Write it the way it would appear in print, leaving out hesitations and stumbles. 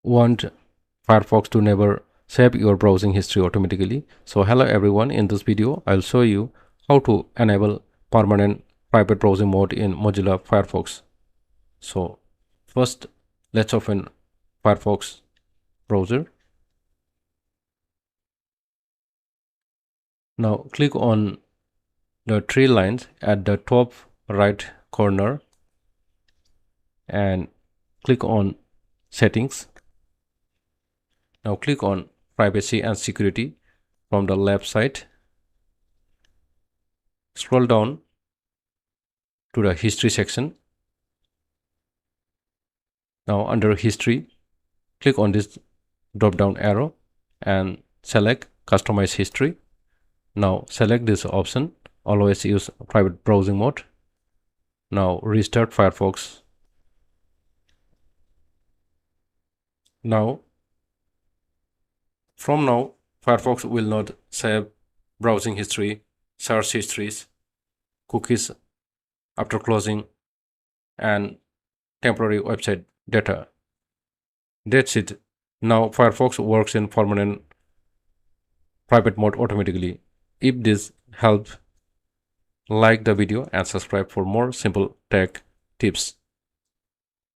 want Firefox to never save your browsing history automatically. So hello everyone, in this video I'll show you how to enable permanent private browsing mode in Mozilla Firefox. So first let's open Firefox browser. Now click on the three lines at the top right corner and click on settings. Now click on privacy and security from the left side. Scroll down to the history section. Now under history, click on this drop down arrow and select customize history. Now select this option, always use private browsing mode. Now restart Firefox. Now Firefox will not save browsing history, search histories, cookies after closing, and temporary website data. That's it. Now Firefox works in permanent private mode automatically. If this helped, like the video and subscribe for more simple tech tips.